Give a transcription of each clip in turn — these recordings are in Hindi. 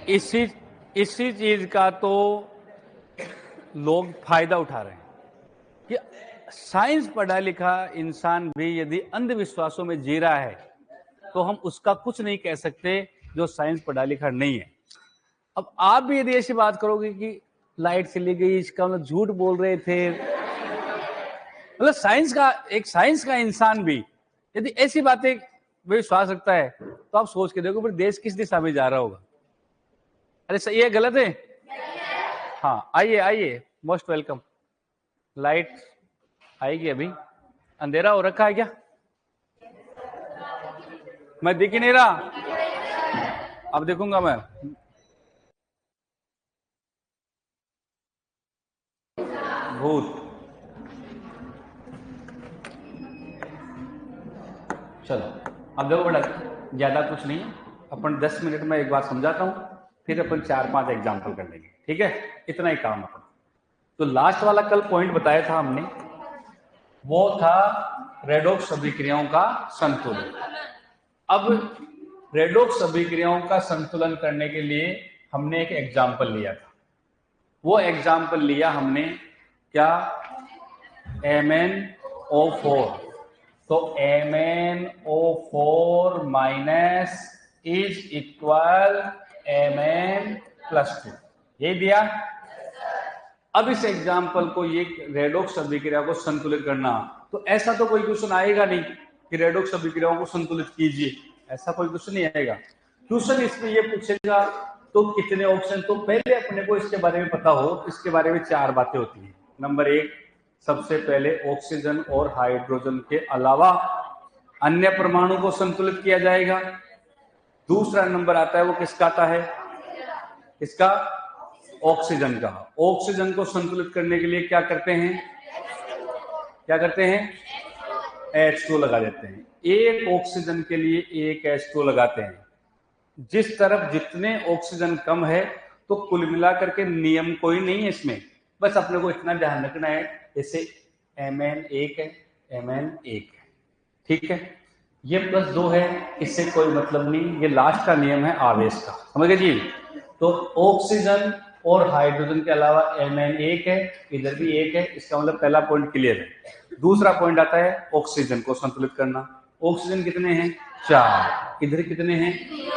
इसी इसी चीज का तो लोग फायदा उठा रहे हैं कि साइंस पढ़ा लिखा इंसान भी यदि अंधविश्वासों में जी रहा है तो हम उसका कुछ नहीं कह सकते जो साइंस पढ़ा लिखा नहीं है। अब आप भी यदि ऐसी बात करोगे कि लाइट चली गई, इसका मतलब झूठ बोल रहे थे, मतलब साइंस का इंसान भी यदि ऐसी बातें विश्वास रखता है तो आप सोच के देखो फिर देश किस दिशा में जा रहा होगा। अरे सही है गलत है? हाँ, आइए आइए, मोस्ट वेलकम। लाइट आएगी अभी, अंधेरा हो रखा है क्या? मैं दिख ही नहीं रहा, अब देखूंगा मैं। भूत, चलो अब देखो बेटा, ज्यादा कुछ नहीं है, अपन 10 मिनट में एक बार समझाता हूँ, फिर अपन 4-5 एग्जाम्पल कर लेंगे, ठीक है? इतना ही काम अपन। तो लास्ट वाला कल पॉइंट बताया था हमने, वो था रेडॉक्स अभिक्रियाओं का संतुलन। अब रेडॉक्स अभिक्रियाओं का संतुलन करने के लिए हमने एक एग्जाम्पल लिया था। वो एग्जाम्पल लिया हमने क्या? MnO4। तो MnO4 minus is equal Mn+2, यही दिया। अब इस एग्जाम्पल को, ये रेडॉक्स अभिक्रिया को संतुलित करना, तो ऐसा तो कोई क्वेश्चन आएगा नहीं कि रेडॉक्स अभिक्रियाओं को संतुलित कीजिए, ऐसा कोई क्वेश्चन नहीं आएगा। क्वेश्चन इसमें ये पूछेगा तो कितने ऑप्शन, तो पहले अपने को इसके बारे में पता हो। इसके बारे में 4 बातें होती हैं। नंबर 1, सबसे पहले ऑक्सीजन और हाइड्रोजन के अलावा अन्य परमाणु को संतुलित किया जाएगा। दूसरा नंबर आता है, वो किसका आता है? किसका? ऑक्सीजन का। ऑक्सीजन को संतुलित करने के लिए क्या करते हैं? क्या करते हैं? H2 लगा देते हैं। एक ऑक्सीजन के लिए एक H2 लगाते हैं। जिस तरफ जितने ऑक्सीजन कम है, तो कुल मिलाकर के नियम कोई नहीं है इसमें, बस अपने को इतना ध्यान रखना है, जैसे Mn 1 है, Mn 1 है, ठीक है? ये +2 है, इससे कोई मतलब नहीं, ये लास्ट का नियम है आवेश का, समझ गए जी? तो ऑक्सीजन और हाइड्रोजन के अलावा Mn 1 है, इधर भी 1 है, इसका मतलब पहला पॉइंट क्लियर है। दूसरा पॉइंट आता है ऑक्सीजन को संतुलित करना। ऑक्सीजन कितने हैं? 4। इधर कितने हैं?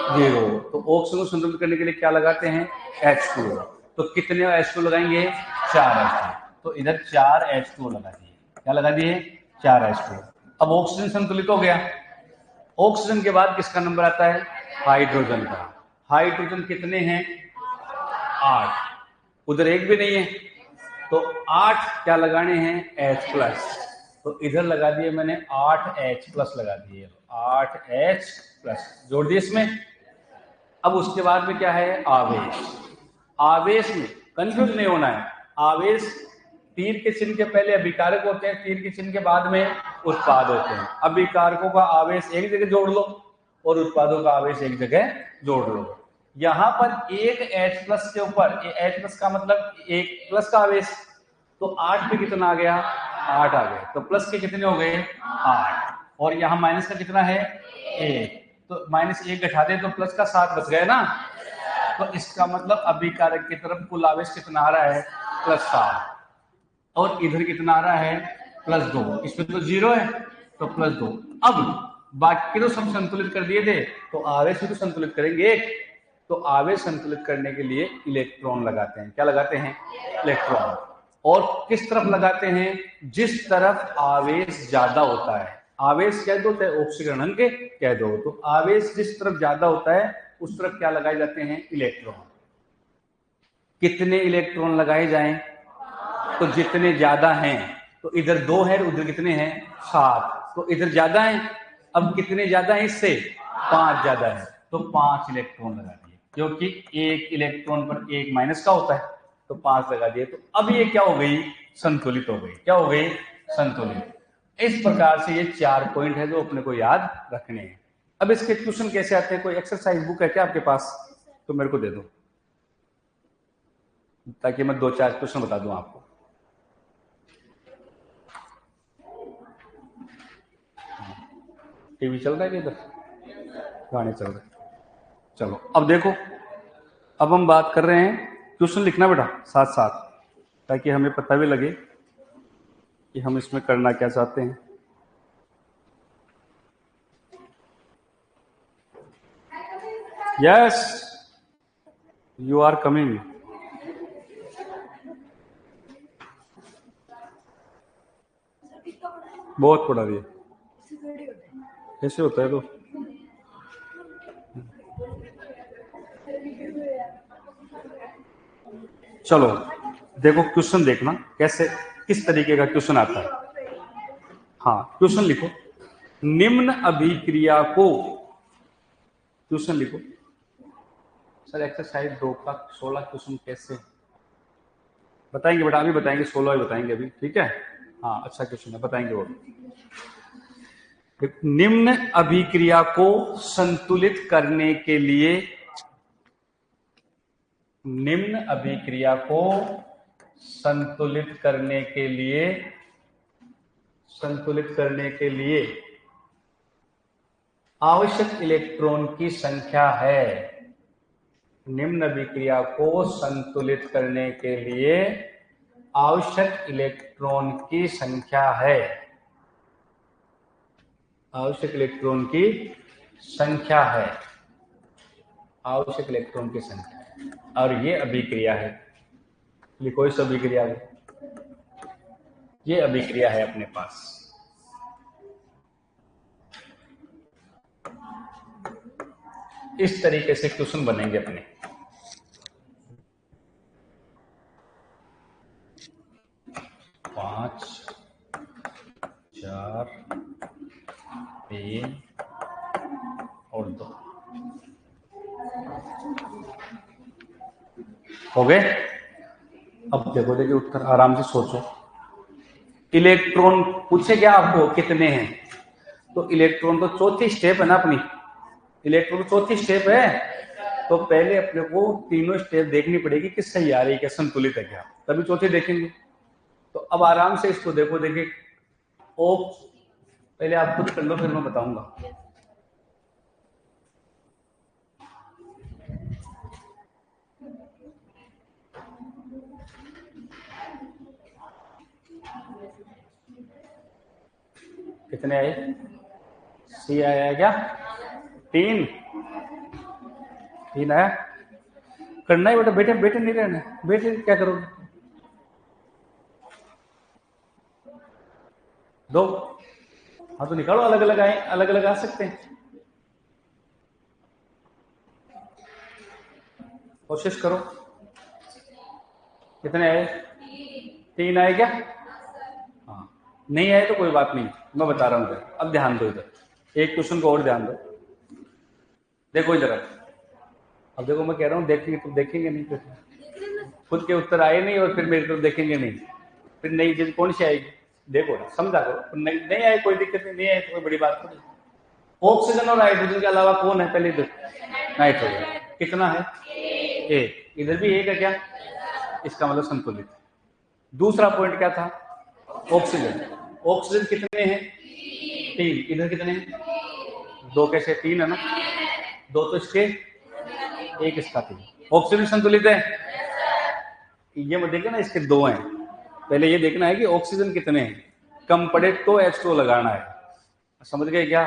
0। तो ऑक्सीजन को संतुलित करने के लिए क्या लगाते हैं? H2। तो कितने H2 लगाएंगे? 4 H2। तो इधर 4 H2 लगा दिए। क्या लगा दिए? 4 H2। अब ऑक्सीजन संतुलित हो गया। ऑक्सीजन के बाद किसका नंबर आता है? हाइड्रोजन का। हाइड्रोजन कितने हैं? 8। उधर एक भी नहीं है, तो 8 क्या लगाने हैं? H+। तो इधर लगा दिए मैंने 8H+ लगा दिए, 8H+ जोड़ दिए इसमें। अब उसके बाद में क्या है? आवेश। आवेश में कंफ्यूज नहीं होना है। आवेश तीर के चिन्ह के पहले अभिकारक होते हैं, तीर के चिन्ह के बाद में उत्पाद होते हैं। अभिकारकों का आवेश एक जगह जोड़ लो और उत्पादों का आवेश एक जगह जोड़ लो। यहां पर एक H+ के ऊपर, H+ का मतलब 1+ का आवेश, तो 8 पे कितना आ गया? 8 आ गया। तो प्लस के कितने हो गए? 8। और यहाँ माइनस का कितना है? 1। तो -1 घटा दे तो प्लस का 7 बच गया ना। तो इसका मतलब अभिकारक की तरफ कुल आवेश कितना आ रहा है? +7। और इधर कितना आ रहा है? +2। इसमें तो 0 है, तो +2। अब बाकी तो सब संतुलित कर दिए थे, तो आवेश भी तो संतुलित करेंगे। तो आवेश संतुलित करने के लिए इलेक्ट्रॉन लगाते हैं। क्या लगाते हैं? इलेक्ट्रॉन। और किस तरफ लगाते हैं? जिस तरफ आवेश ज्यादा होता है। आवेश कह दो चाहे ऑक्सीकरण के कह दो, तो आवेश जिस तरफ ज्यादा होता है उस तरफ क्या लगाए जाते हैं? इलेक्ट्रॉन। कितने इलेक्ट्रॉन लगाए जाएं? तो जितने ज्यादा हैं, तो इधर 2 है, उधर कितने हैं? 7। तो इधर ज्यादा है, अब कितने ज्यादा है इससे? 5 ज्यादा है, तो 5 इलेक्ट्रॉन लगा दिए, क्योंकि एक इलेक्ट्रॉन पर एक माइनस का होता है, तो 5 लगा दिए। तो अब ये क्या हो गई? संतुलित हो गई। क्या हो गई? संतुलित। इस प्रकार से ये 4 पॉइंट है जो अपने को याद रखने हैं। अब इसके क्वेश्चन कैसे आते हैं? कोई एक्सरसाइज बुक है क्या आपके पास? तो मेरे को दे दो, ताकि मैं 2-4 क्वेश्चन बता दूं आपको। टीवी चल रहा है कि इधर गाने चल रहे हैं? चलो अब देखो, अब हम बात कर रहे हैं, क्वेश्चन लिखना बेटा साथ साथ, ताकि हमें पता भी लगे कि हम इसमें करना क्या चाहते हैं। Yes, you are coming. बहुत पढ़ा दिया, ऐसे होता है तो। चलो देखो क्वेश्चन देखना कैसे, किस तरीके का क्वेश्चन आता है। हाँ, क्वेश्चन लिखो, निम्न अभिक्रिया को, क्वेश्चन लिखो सर एक्सरसाइज 2 का 16 क्वेश्चन कैसे बताएंगे बेटा, अभी बताएंगे, 16 ही बताएंगे अभी, ठीक है। हाँ अच्छा क्वेश्चन है, बताएंगे वो। निम्न अभिक्रिया को संतुलित करने के लिए, निम्न अभिक्रिया को संतुलित करने के लिए, संतुलित करने के लिए आवश्यक इलेक्ट्रॉन की संख्या है। निम्न अभिक्रिया को संतुलित करने के लिए आवश्यक इलेक्ट्रॉन की संख्या है, आवश्यक इलेक्ट्रॉन की संख्या है, आवश्यक इलेक्ट्रॉन की संख्या है, और ये अभिक्रिया है। लिखो इस अभिक्रिया को, ये अभिक्रिया है अपने पास। इस तरीके से क्वेश्चन बनेंगे अपने। पांच, 4, 3 और 2 हो गए। अब देखो, देखिए उत्तर आराम से सोचो। इलेक्ट्रॉन पूछे क्या आपको कितने हैं, तो इलेक्ट्रॉन तो चौथी स्टेप है ना अपनी, इलेक्ट्रॉन चौथी स्टेप है, तो पहले अपने को तीनों स्टेप देखनी पड़ेगी कि सही आ रही है क्या, संतुलित है क्या, तभी चौथी देखेंगे। तो अब आराम से इसको देखो, देखिए ओ, पहले आप खुद कर लो फिर मैं बताऊंगा। कितने आए, सी आया क्या, 3 आया। करना है बेटा, बेटे बेटे नहीं रहना, बेटे क्या करोगे, 2। हाँ तो निकालो, अलग अलग आए, अलग अलग आ सकते हैं, कोशिश करो। कितने आए, 3 आए क्या, हाँ। नहीं आए तो कोई बात नहीं, मैं बता रहा हूँ इधर, अब ध्यान दो इधर, एक क्वेश्चन को और ध्यान दो, देखो इधर। अब देखो मैं कह रहा हूँ देखेंगे, तुम देखेंगे नहीं, फिर खुद के उत्तर आए नहीं और फिर मेरे को देखेंगे नहीं, फिर नई चीज कौन सी आएगी, देखो ना समझा करो। नहीं आए कोई दिक्कत नहीं, नहीं आए तो कोई बड़ी बात नहीं। ऑक्सीजन और हाइड्रोजन के अलावा कौन है पहले इधर, नाइट्रोजन। कितना है, एक, इधर भी एक है क्या, इसका मतलब संतुलित। दूसरा पॉइंट क्या था, ऑक्सीजन, ऑक्सीजन कितने हैं, 3, इधर कितने हैं, 2 कैसे 3 है ना, 2 तो इसके, 1 इसका 3, ऑक्सीजन संतुलित है। ये मत देखना इसके 2 हैं, पहले ये देखना है कि ऑक्सीजन कितने हैं, कम पड़े तो H2O लगाना है, समझ गए क्या।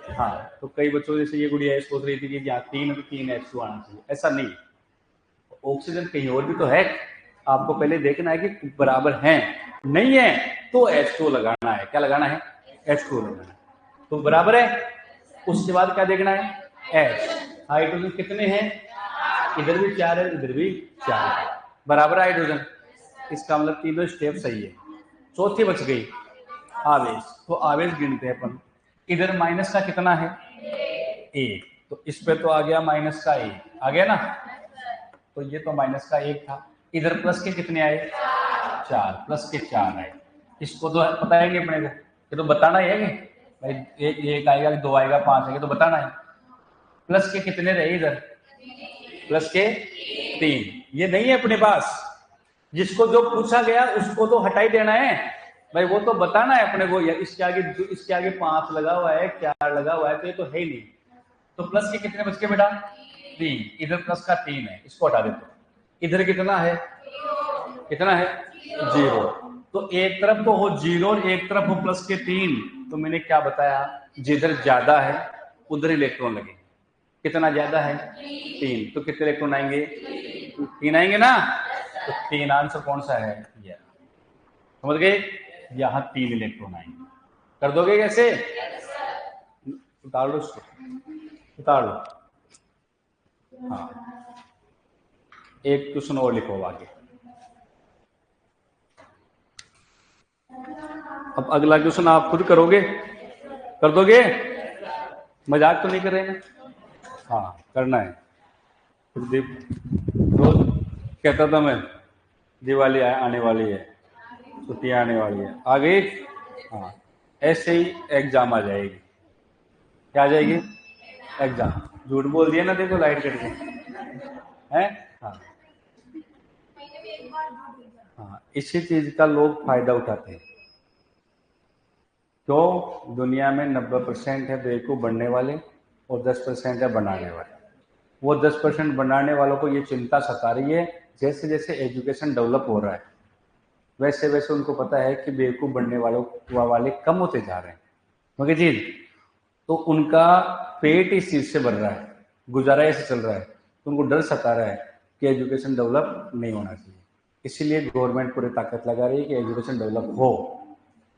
हाँ तो कई बच्चों जैसे ये गुड़िया सोच रही थी कि यहाँ 3 तो 3 H2O आना चाहिए, ऐसा नहीं, ऑक्सीजन कहीं और भी तो है, आपको पहले देखना है कि बराबर हैं, नहीं है तो H2O लगाना है, क्या लगाना है, H2O लगाना है, तो बराबर है। उसके बाद क्या देखना है, H, हाइड्रोजन कितने हैं, इधर भी 4 है, इधर भी 4 है, बराबर हाइड्रोजन, इसका मतलब तीनों स्टेप सही है। चौथी बच गई, आवेश, तो आवेश गिनते हैं अपन। इधर माइनस का कितना है, 1, तो इस पे तो आ गया माइनस का 1, आ गया ना, तो ये तो माइनस का 1 था। इधर प्लस के कितने आए, 4, प्लस के 4 आए। इसको तो पता है नहीं अपने को, ये तो बताना ही है कि भाई एक आएगा, 2 आएगा, 5 आएगा, तो बताना है। प्लस के कितने रहे इधर, प्लस के 3, ये नहीं है अपने पास, जिसको जो पूछा गया उसको तो हटा ही देना है भाई, वो तो बताना है अपने को, इसके आगे 5 लगा हुआ है, 4 लगा हुआ है, तो ये तो है ही नहीं। तो प्लस के कितने बच के बेटा, 3, इधर प्लस का 3 है, इसको हटा देते हो। इधर कितना है, कितना है 0। तो एक तरफ तो हो 0 और एक तरफ हो प्लस के 3। तो मैंने क्या बताया, जिधर ज्यादा है उधर इलेक्ट्रॉन लगे। कितना ज्यादा है 3, तो कितने इलेक्ट्रॉन आएंगे 3 आएंगे ना। तो 3 आंसर कौन सा है, ये समझ गए। यहाँ 3 इलेक्ट्रॉन आएंगे। कर दोगे कैसे, उतार लो उसको, उतार लो। हाँ, एक क्वेश्चन और लिखो आगे। अब अगला क्वेश्चन आप खुद करोगे, कर दोगे, मजाक तो नहीं कर रहे हैं। हाँ करना है। रोज कहता था मैं, दिवाली आने वाली है, छुट्टियां आने वाली है, आ गई। हाँ, ऐसे ही एग्जाम आ जाएगी। क्या आ जाएगी, एग्जाम। झूठ बोल दिया ना, देखो लाइट कट गई है। हाँ हाँ, इसी चीज का लोग फायदा उठाते हैं। तो दुनिया में 90% है बेवकूफ बनने वाले और 10% है बनाने वाले। वो 10% बनाने वालों को ये चिंता सता रही है, जैसे जैसे एजुकेशन डेवलप हो रहा है वैसे वैसे उनको पता है कि बेवकूफ बनने वाले कम होते जा रहे हैं। मगर जी, तो उनका पेट इस चीज से भर रहा है, गुजारा ऐसे चल रहा है, तो उनको डर सता रहा है कि एजुकेशन डेवलप नहीं होना चाहिए। इसीलिए गवर्नमेंट पूरी ताकत लगा रही है कि एजुकेशन डेवलप हो,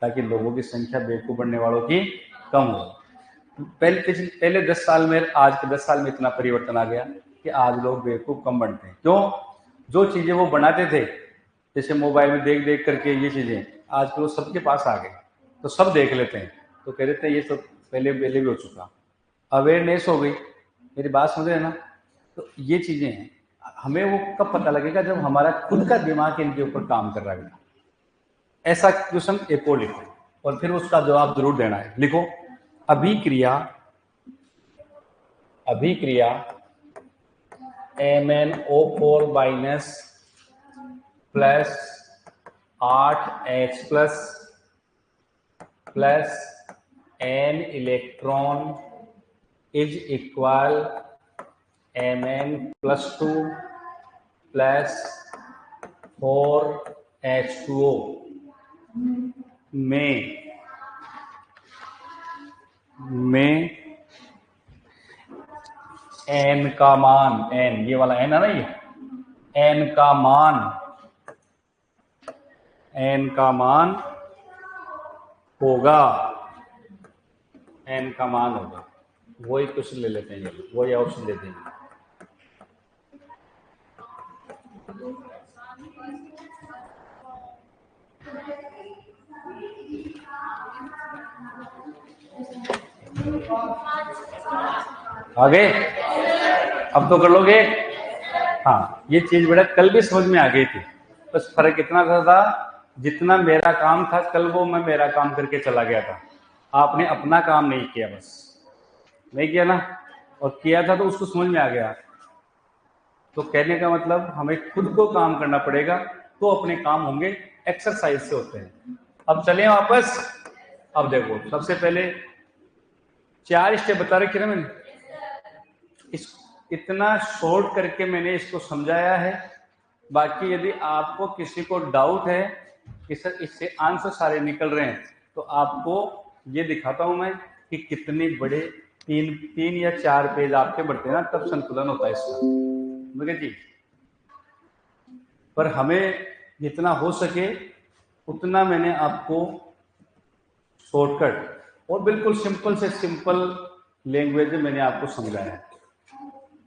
ताकि लोगों की संख्या बेवकूफ बनने वालों की कम हो। पहले 10 साल में, आज के 10 साल में इतना परिवर्तन आ गया कि आज लोग बेवकूफ कम बनते हैं। क्यों, जो चीजें वो बनाते थे, जैसे मोबाइल में देख देख करके ये चीजें आज वो सबके पास आ गई, तो सब देख लेते हैं, तो कह देते हैं ये सब पहले भी हो चुका, अवेयरनेस हो गई। मेरी बात समझ रहे हैं ना। तो ये चीजें हैं, हमें वो कब पता लगेगा, जब हमारा खुद का दिमाग इनके ऊपर काम कर रहा है। ऐसा क्वेश्चन एक और लिखो और फिर उसका जवाब जरूर देना है। लिखो, अभिक्रिया MnO4 minus plus 8H plus N electron is equal Mn+2 plus 4H2O में n का मान, n ये वाला n है ना, ये n का मान होगा, n का मान होगा। वही क्वेश्चन ले लेते हैं, वही ऑप्शन देते हैं। आगे अब तो कर लोगे। हाँ, ये चीज बेटा कल भी समझ में आ गई थी, बस फर्क इतना था जितना मेरा काम था कल वो मैं मेरा काम करके चला गया था, आपने अपना काम नहीं किया, बस नहीं किया ना, और किया था तो उसको समझ में आ गया। तो कहने का मतलब हमें खुद को काम करना पड़ेगा, तो अपने काम होंगे, एक्सरसाइज से होते हैं। अब चले वापस। अब देखो, सबसे पहले 4 स्टेप बता रखे ना मैंने, इतना शॉर्ट करके मैंने इसको समझाया है। बाकी यदि आपको किसी को डाउट है कि सर इससे आंसर सारे निकल रहे हैं, तो आपको ये दिखाता हूं मैं कि कितने बड़े 3 या 4 पेज आपके बढ़ते हैं ना, तब संतुलन होता है इसका, मगर जी। पर हमें जितना हो सके उतना मैंने आपको शॉर्टकट और बिल्कुल सिंपल से सिंपल लैंग्वेज में मैंने आपको समझाया है।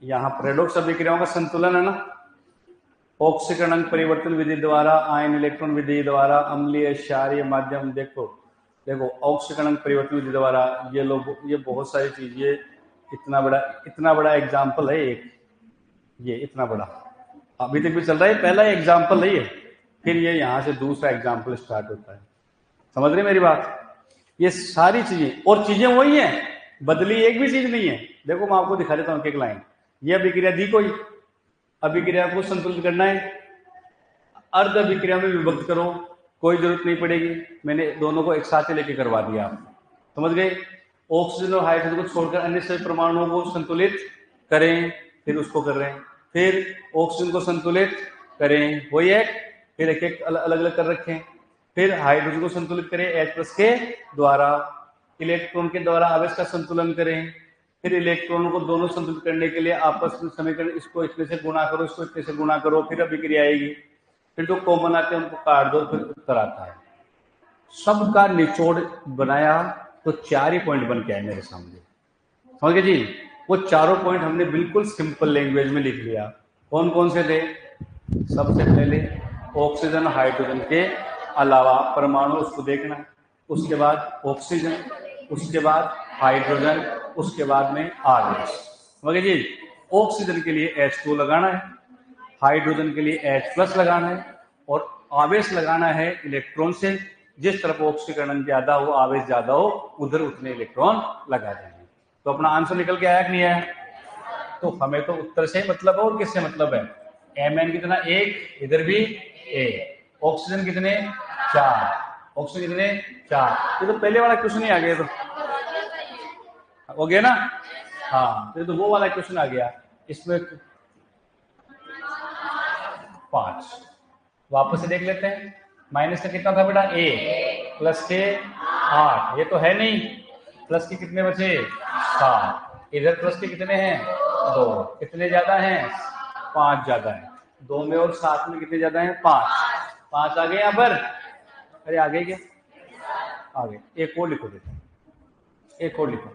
यहाँ रेडॉक्स अभिक्रियाओं का संतुलन है ना, ऑक्सीकरण परिवर्तन विधि द्वारा, आयन इलेक्ट्रॉन विधि द्वारा, अम्लीय क्षारीय माध्यम। देखो ऑक्सीकरण परिवर्तन विधि द्वारा, ये लोग, ये बहुत सारी चीज, ये इतना बड़ा एग्जाम्पल है एक, ये इतना बड़ा अभी तक भी चल रहा है, पहला एग्जाम्पल है ये, फिर ये यहाँ से दूसरा एग्जाम्पल स्टार्ट होता है। समझ रहे मेरी बात। ये सारी चीजें और चीजें वही हैं, बदली एक भी चीज नहीं है। देखो मैं आपको दिखा देता हूँ एक लाइन, ये अभिक्रिया दी, कोई अभिक्रिया को संतुलित करना है, अर्ध अभिक्रिया में विभक्त करो, कोई जरूरत नहीं पड़ेगी, मैंने दोनों को एक साथ लेके करवा दिया, आप समझ गए। ऑक्सीजन और हाइड्रोजन को छोड़कर अन्य सभी परमाणुओं को संतुलित करें, फिर उसको कर रहे हैं, फिर ऑक्सीजन को संतुलित करें, वही है, फिर एक एक अलग अलग कर रखे हैं, फिर हाइड्रोजन को संतुलित करें H+ के द्वारा, इलेक्ट्रॉन के द्वारा आवेश का संतुलन करें, फिर इलेक्ट्रॉनों को दोनों संतुलित करने के लिए आपस में समीकरण, इसको इतने से गुणा करो, इसको इतने से गुणा करो, फिर अभिक्रिया आएगी, फिर जो कॉमन आते हैं उनको काट दो, फिर उत्तर आता है। सबका निचोड़ बनाया तो 4 ही पॉइंट बन के आए मेरे सामने, समझ गए जी। वो चारों पॉइंट हमने बिल्कुल सिंपल लैंग्वेज में लिख लिया। कौन कौन से थे? सबसे पहले ऑक्सीजन हाइड्रोजन के अलावा परमाणु, उसको देखना, उसके बाद ऑक्सीजन, उसके बाद हाइड्रोजन, उसके बाद में आवेश, समझ गए जी। ऑक्सीजन के लिए H2 लगाना है, हाइड्रोजन के लिए H+ लगाना है, और आवेश लगाना है इलेक्ट्रॉन से, जिस तरफ ऑक्सीकरण ज्यादा हो, आवेश ज्यादा हो, उधर उतने इलेक्ट्रॉन लगा देंगे। तो अपना आंसर निकल के आया कि नहीं आया? तो हमें तो उत्तर से मतलब है, और किससे मतलब है? Mn कितना? 1, इधर भी 1, ऑक्सीजन कितने? 4, ऑक्सीजन कितने? 4। ये तो पहले वाला क्वेश्चन ही आ गया, तो हो गया ना? हाँ, तो वो वाला क्वेश्चन आ गया। इसमें 5 वापस से देख लेते हैं। माइनस का कितना था बेटा? 1, प्लस के 8, ये तो है नहीं, प्लस के कितने बचे? 7, इधर प्लस के कितने हैं? 2, कितने ज्यादा हैं? 5 ज्यादा है, 2 में और 7 में कितने ज्यादा हैं? 5 आ गए यहाँ पर। अरे आ गए क्या? आ गए। एक और लिखो, देखो एक और लिखो,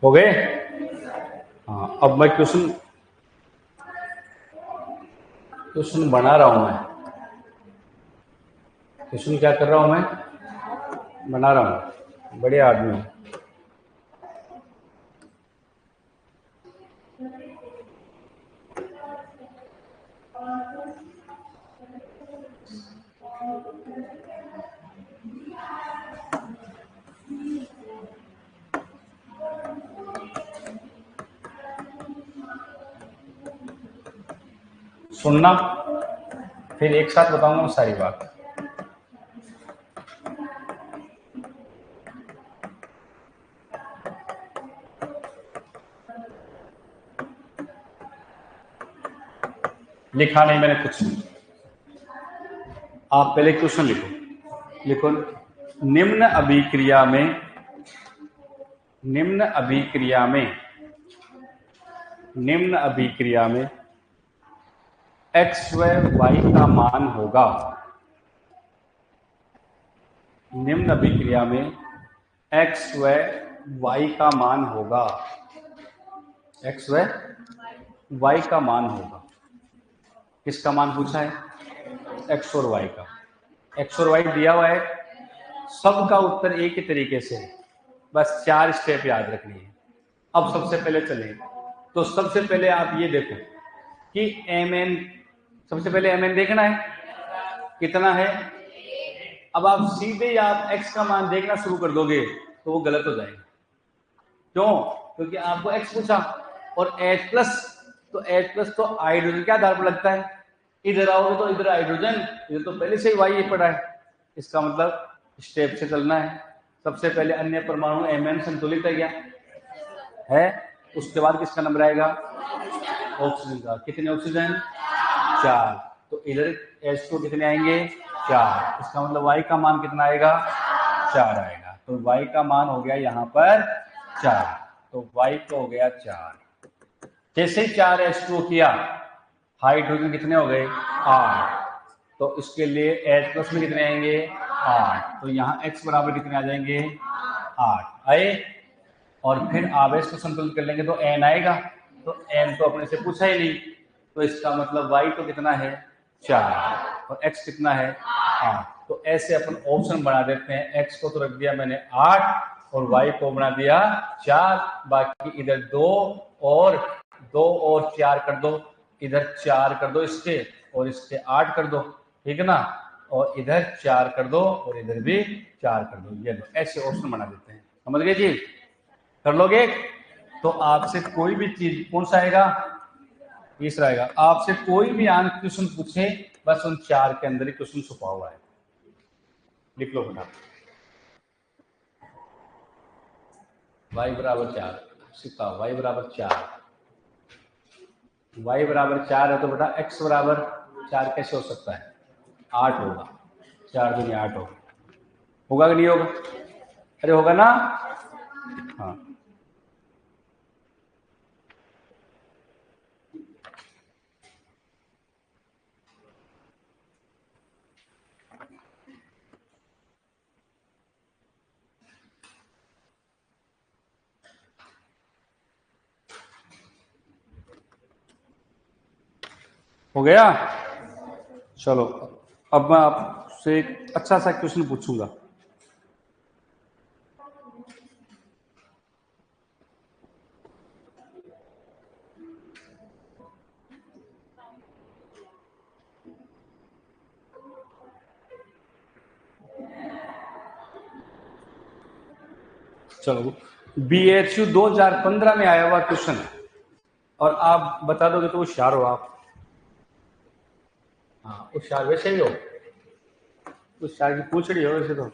हो गए? हाँ, अब मैं क्वेश्चन बना रहा हूं। मैं क्वेश्चन क्या कर रहा हूं? मैं बना रहा हूं, बड़े आदमी हूं। सुनना, फिर एक साथ बताऊंगा मैं सारी बात। लिखा नहीं मैंने कुछ नहीं, आप पहले क्वेश्चन लिखो। निम्न अभिक्रिया में x व y का मान होगा। निम्न अभिक्रिया में x व y का मान होगा। x व y का मान होगा। किसका मान पूछा है? x और y का। x और y दिया हुआ है, सबका उत्तर एक ही तरीके से है, बस 4 स्टेप याद रखनी है। अब सबसे पहले चलें, तो सबसे पहले आप ये देखो कि Mn, सबसे पहले Mn देखना है कितना है। अब आप सीधे ही आप x का मान देखना शुरू कर दोगे तो वो गलत हो जाएगा। क्यों? क्योंकि आपको x पूछा और H+, तो H+ तो हाइड्रोजन के आधार पर लगता है। इधर आओगे तो इधर हाइड्रोजन, इधर तो पहले से ही y पड़ा है। इसका मतलब स्टेप से चलना है। सबसे पहले अन्य परमाणु Mn संतुलित है क्या? है। उसके बाद किसका नंबर आएगा? ऑक्सीजन का। कितने ऑक्सीजन? 4। तो इधर H2 कितने आएंगे? 4। इसका मतलब y का मान कितना आएगा? 4 आएगा। तो y का मान हो गया यहाँ पर 4, तो y को हो गया 4। जैसे ही 4 H2 किया, हाइड्रोजन कितने हो गए? 8। तो इसके लिए H+ में कितने आएंगे? 8। तो यहाँ x बराबर कितने आ जाएंगे? 8 आए। और फिर आवेश को संतुलित कर लेंगे तो n आएगा। तो n तो अपने से पूछा ही नहीं, तो इसका मतलब y तो कितना है? 4, और x कितना है? 8। तो ऐसे अपन ऑप्शन बना देते हैं। x को तो रख दिया मैंने 8 और y को बना दिया 4, बाकी इधर 2 और 4 कर दो, इधर 4 कर दो इसके, और इसके 8 कर दो, ठीक है ना, और इधर 4 कर दो और इधर भी 4 कर दो। ये लो, ऐसे ऑप्शन बना देते हैं। समझ गए जी? कर लोगे? तो आपसे कोई भी चीज कौन सा आएगा? तीसरा आएगा। आपसे कोई भी आंसर क्वेश्चन पूछे, बस उन 4 के अंदर ही क्वेश्चन छुपा हुआ है। लिख लो बेटा, y बराबर 4, सीखा y बराबर 4, y बराबर 4 है तो बेटा x बराबर 4 कैसे हो सकता है? 8 होगा, 4 दूनी 8 होगा कि नहीं होगा? अरे होगा ना? हाँ, हो गया? चलो, अब मैं आपसे एक अच्छा सा क्वेश्चन पूछूंगा। चलो, BHU 2015 में आया हुआ क्वेश्चन है और आप बता दोगे तो होशियार हो आप। हाँ, होशियार वैसे ही हो, होशियार की पूछ रही हो वैसे तो।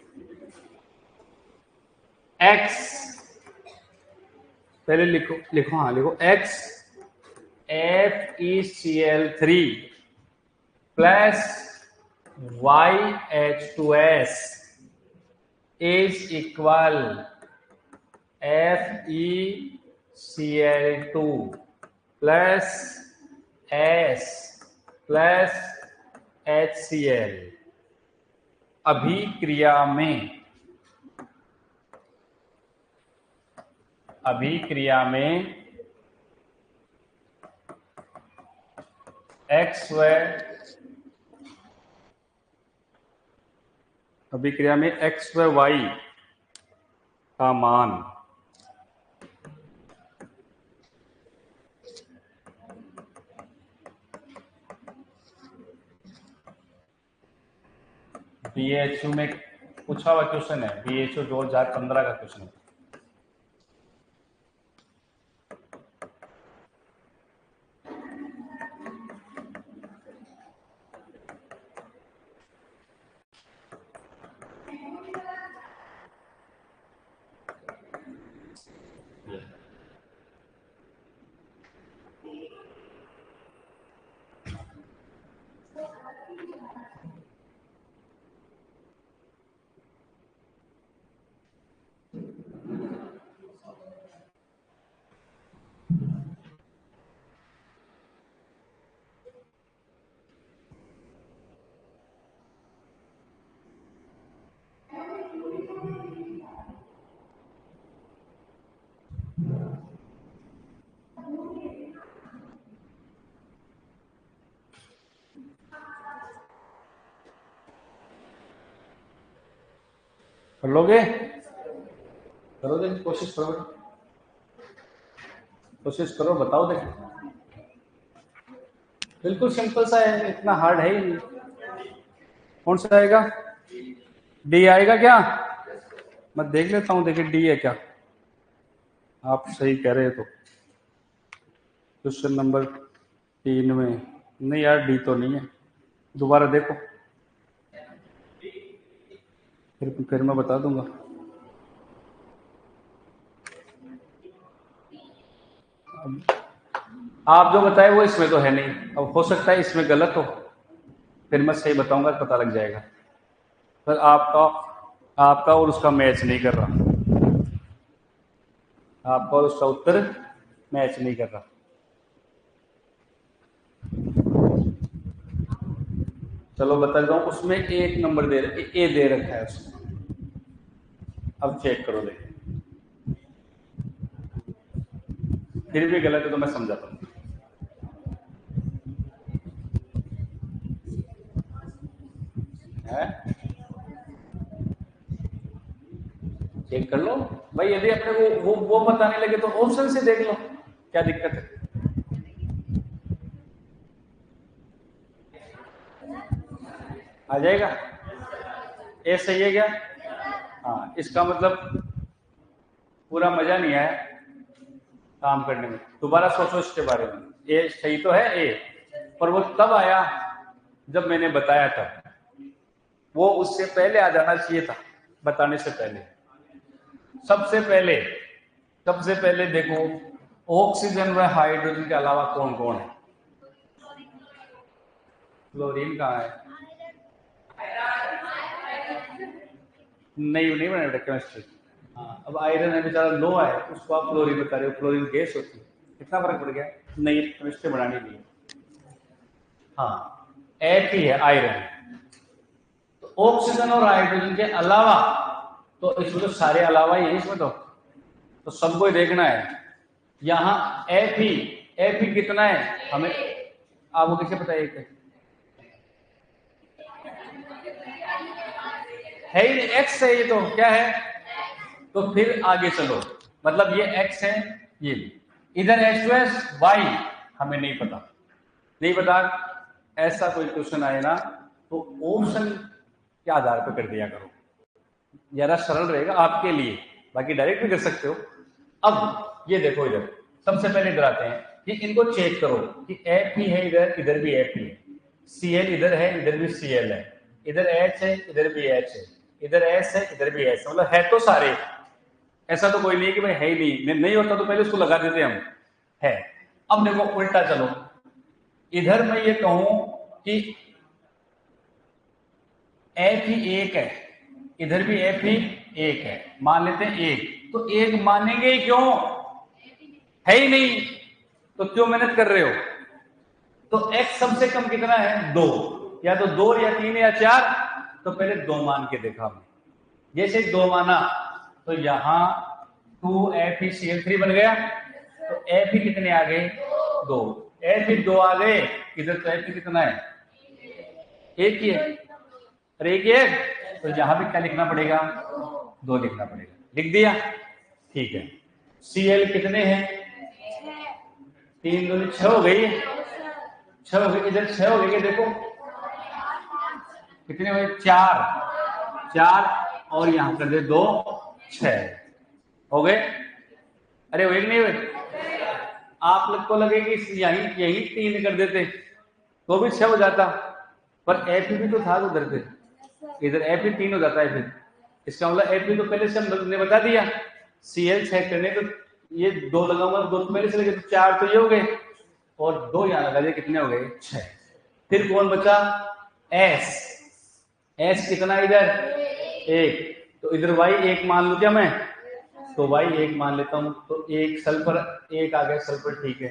x, पहले लिखो लिखो, हाँ लिखो, x FeCl3 plus YH2S is equal FeCl2 plus S plus HCl। अभिक्रिया में x व y का मान BHU में पूछा हुआ क्वेश्चन है, BHU 2015 का क्वेश्चन है। कर लोगे? करोगे? कोशिश करो, कोशिश करो, बताओ देखो। बिल्कुल सिंपल सा है, इतना हार्ड है ही नहीं। कौन सा आएगा? डी आएगा क्या? मैं देख लेता हूँ, देखिए डी है क्या। आप सही कह रहे तो क्वेश्चन नंबर 3 में नहीं यार, डी तो नहीं है। दोबारा देखो, फिर मैं बता दूंगा। आप जो बताए वो इसमें तो है नहीं, अब हो सकता है इसमें गलत हो, फिर मैं सही बताऊंगा, पता लग जाएगा। पर आपका और उसका मैच नहीं कर रहा, आपका और उसका उत्तर मैच नहीं कर रहा। चलो बता दो, उसमें 1 नंबर ए दे रखा है उसमें। अब चेक करो, देखिए फिर भी गलत है तो मैं समझाता हूँ। चेक कर लो भाई, यदि अपने को वो पता नहीं लगे तो ऑप्शन से देख लो, क्या दिक्कत है? आ जाएगा। ए सही है क्या? हाँ, इसका मतलब पूरा मजा नहीं आया काम करने में, दोबारा सोचो इसके बारे में। ए सही तो है ए, पर वो तब आया जब मैंने बताया था, वो उससे पहले आ जाना चाहिए था, बताने से पहले। सबसे पहले देखो, ऑक्सीजन व हाइड्रोजन के अलावा कौन कौन है? क्लोरीन कहाँ है? नहीं बना बेटा केमिस्ट्री। हाँ, अब आयरन है बेचारा लो है, उसको आप क्लोरीन बता रहे हो, क्लोरीन गैस होती है, कितना फर्क पड़ गया? नहीं, केमिस्ट्री बनानी नहीं है। हाँ, F ही है आयरन। तो ऑक्सीजन और हाइड्रोजन के अलावा, तो इसमें तो सारे अलावा ही है, इसमें तो सबको ही देखना है। यहाँ F ही कितना है हमें, आपको कैसे पता है? है ही नहीं, एक्स है ये, तो क्या है? तो फिर आगे चलो, मतलब ये एक्स है, ये इधर H2S वाई हमें नहीं पता। ऐसा कोई क्वेश्चन आए ना तो ऑप्शन के आधार पर कर दिया करो, ज्यादा सरल रहेगा आपके लिए, बाकी डायरेक्ट भी कर सकते हो। अब ये देखो, इधर सबसे पहले इधर आते हैं कि इनको चेक करो कि F ही है, इधर भी F ही है, Cl इधर है, इधर भी Cl है, इधर H है, इधर भी H है, इधर S है, इधर भी S है, मतलब है तो सारे। ऐसा तो कोई नहीं है कि भाई है ही नहीं होता तो पहले उसको लगा देते हम, है। अब देखो उल्टा चलो, इधर मैं ये कहूं कि F ही एक है, इधर भी F ही एक है, मान लेते हैं एक, तो एक मानेंगे क्यों? है ही नहीं, तो क्यों मेहनत कर रहे हो? तो x सबसे कम कितना है? 2, या तो 2 या 3 या 4, तो पहले 2 मान के देखा हमने। जैसे 2 माना तो यहां 2FeCl3 बन गया, तो F ही कितने आ गए? 2, F ही 2 आ गए, इधर तो F ही कितना है? एक ही है, अरे एक ही है, तो यहां भी क्या लिखना पड़ेगा? 2 लिखना पड़ेगा। लिख दिया, ठीक है। Cl कितने हैं? 3 दूनी 6 हो गई, 6 हो गई, इधर 6 हो गई, देखो कितने हुए? 4 और यहां कर दे 2, 6 हो गए। अरे वो एक नहीं हुए, आप लोग को लगे कि यही 3 कर देते तो भी 6 हो जाता, पर F भी तो था उधर पे, इधर F ही 3 हो जाता है फिर। इसका मतलब F तो पहले से हमने बता दिया, Cl 6 करने तो ये 2 लगाऊंगा, 2 तो पहले से लगे, तो 4 तो ये हो गए, और 2 यहां लगा दिए, कितने हो गए? 6। फिर कौन बचा? S कितना इधर? 1, तो इधर Y 1 मान लू क्या मैं? तो Y 1 मान लेता हूं, तो 1 सल्फर 1 आ गया, सल्फर ठीक है।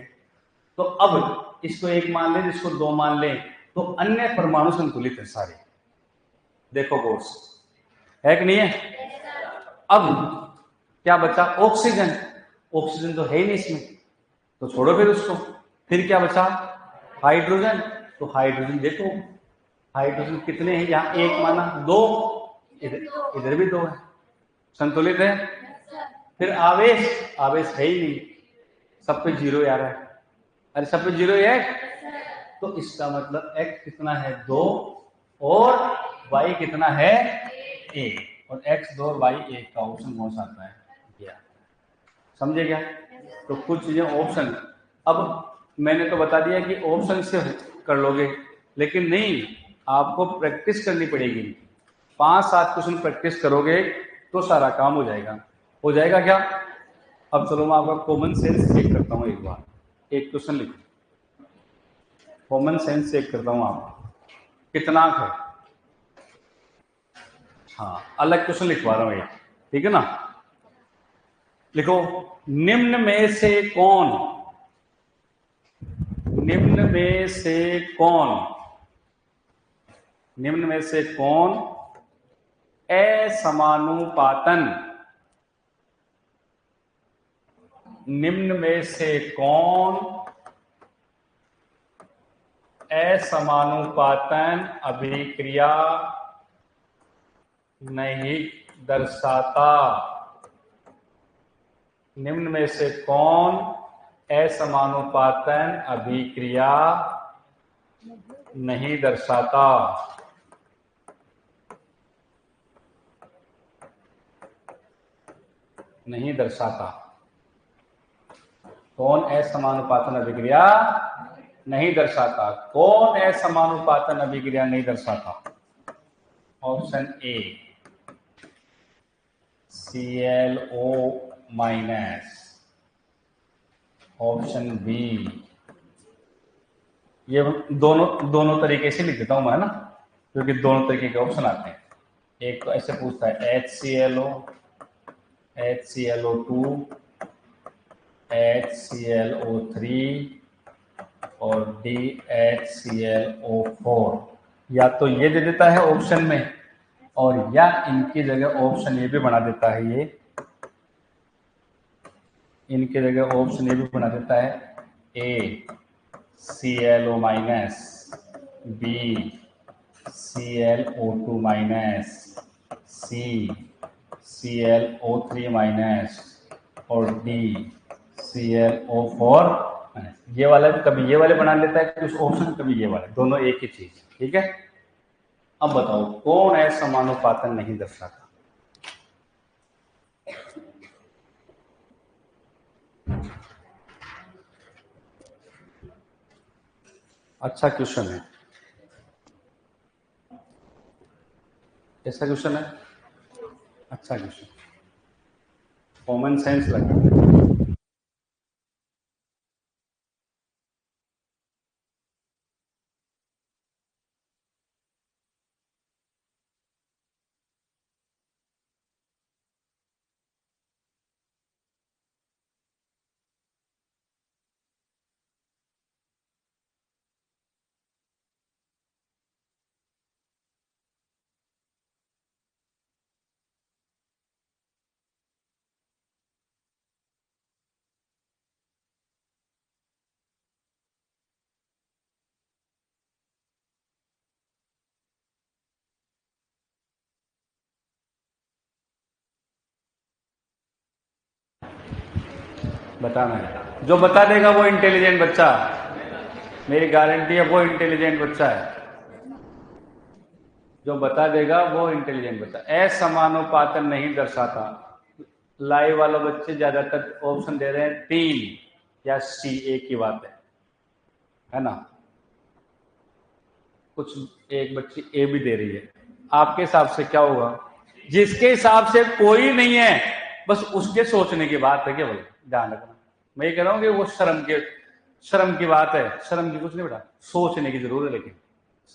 तो अब इसको 1 मान लें, इसको 2 मान लें, तो अन्य परमाणु संतुलित है सारे। देखो कोर्स है कि नहीं है? अब क्या बचा? ऑक्सीजन तो है ही नहीं इसमें, तो छोड़ो फिर उसको। फिर क्या बचा? हाइड्रोजन, तो हाइड्रोजन देखो, हाइड्रोजन कितने हैं? यहाँ 1 माना, 2, इधर भी 2 है, संतुलित है। फिर आवेश है ही नहीं, सब पे 0 आ रहा है, अरे सब पे 0 है, तो इसका मतलब x कितना है? 2, और y कितना है? 1, और x 2 और y 1 का ऑप्शन कौन सा आता है? समझे क्या? तो कुछ चीजें ऑप्शन, अब मैंने तो बता दिया कि ऑप्शन से कर लोगे, लेकिन नहीं, आपको प्रैक्टिस करनी पड़ेगी। 5-7 क्वेश्चन प्रैक्टिस करोगे तो सारा काम हो जाएगा क्या? अब चलो मैं आपका कॉमन सेंस चेक करता हूँ एक बार, एक क्वेश्चन लिखो, कॉमन सेंस चेक करता हूँ आप कितना है। हाँ, अलग क्वेश्चन लिखवा रहा हूँ एक, ठीक है ना? लिखो, निम्न में से कौन असमानुपातन अभिक्रिया नहीं दर्शाता? निम्न में से कौन असमानुपातन अभिक्रिया नहीं दर्शाता? नहीं दर्शाता। कौन असमानुपातन अभिक्रिया नहीं दर्शाता? कौन असमानुपातन अभिक्रिया नहीं दर्शाता? Option A ClO minus, option B, ये दोनों तरीके से लिख देता हूं मैं, है ना, क्योंकि दोनों तरीके के ऑप्शन आते हैं। एक तो ऐसे पूछता है HClO, HClO2, HClO3 और DHClO4। या तो ये दे देता है ऑप्शन में, और या इनकी जगह ऑप्शन ये भी बना देता है, ये इनकी जगह ऑप्शन ये भी बना देता है, A ClO minus, B ClO2 minus, C ClO3 minus और D ClO4 माइनस। ये वाला भी कभी ये वाले बना लेता है कुछ ऑप्शन, कभी ये वाले, दोनों एक ही चीज। ठीक है, अब बताओ कौन है समानुपातन नहीं दर्शाता? अच्छा क्वेश्चन है, कैसा क्वेश्चन है? अच्छा क्वेश्चन, कॉमन सेंस लगा। बताना है, जो बता देगा वो इंटेलिजेंट बच्चा, मेरी गारंटी है, वो इंटेलिजेंट बच्चा है। जो बता देगा वो इंटेलिजेंट बच्चा। असमानुपातन नहीं दर्शाता, लाइव वाले बच्चे ज्यादातर ऑप्शन दे रहे हैं 3 या C, एक ही बात है ना। कुछ एक बच्ची ए भी दे रही है। आपके हिसाब से क्या होगा? जिसके हिसाब से कोई नहीं है, बस उसके सोचने की बात है केवल, ध्यान रखना। मैं ये कह रहा हूं कि वो शर्म की बात है। शर्म की कुछ नहीं बेटा, सोचने की जरूर है, लेकिन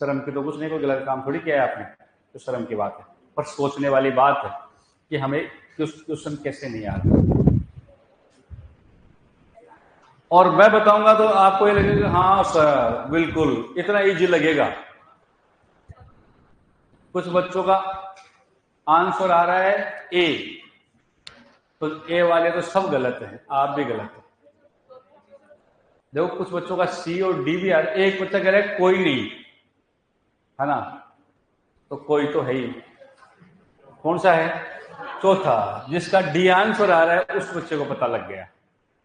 शर्म की तो कुछ नहीं, कोई गलत काम थोड़ी किया है आपने, तो शर्म की बात है, पर सोचने वाली बात है कि हमें क्वेश्चन कैसे नहीं आता। और मैं बताऊंगा तो आपको ये लगेगा हाँ सर बिल्कुल इतना इजी लगेगा। कुछ बच्चों का आंसर आ रहा है ए, तो ए वाले तो सब गलत है, आप भी गलत है। देखो कुछ बच्चों का सी और डी भी आ रहा है। एक बच्चा कह रहा है कोई नहीं, है ना, तो कोई तो है ही। कौन सा है? चौथा, जिसका डी आंसर आ रहा है उस बच्चे को पता लग गया,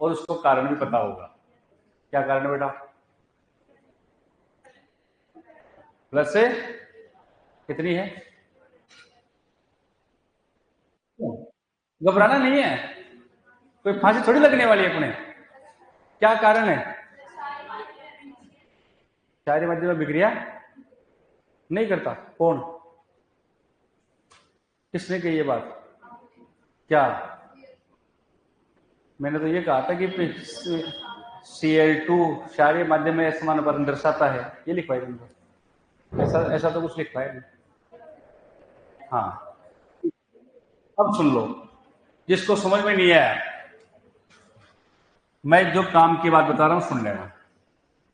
और उसको कारण भी पता होगा। क्या कारण है बेटा? प्लस से कितनी है? घबराना नहीं है, कोई फांसी थोड़ी लगने वाली है अपने। क्या कारण है? क्षारीय माध्यम में विक्रिया नहीं करता। कौन? किसने कही ये बात? क्या? मैंने तो ये कहा था कि Cl2 क्षारीय माध्यम में असमानुपातन दर्शाता है, ये लिखवाई तुमको। ऐसा तो कुछ लिखवाई नहीं। हाँ, अब सुन लो, जिसको समझ में नहीं आया, मैं जो काम की बात बता रहा हूं सुन लेना।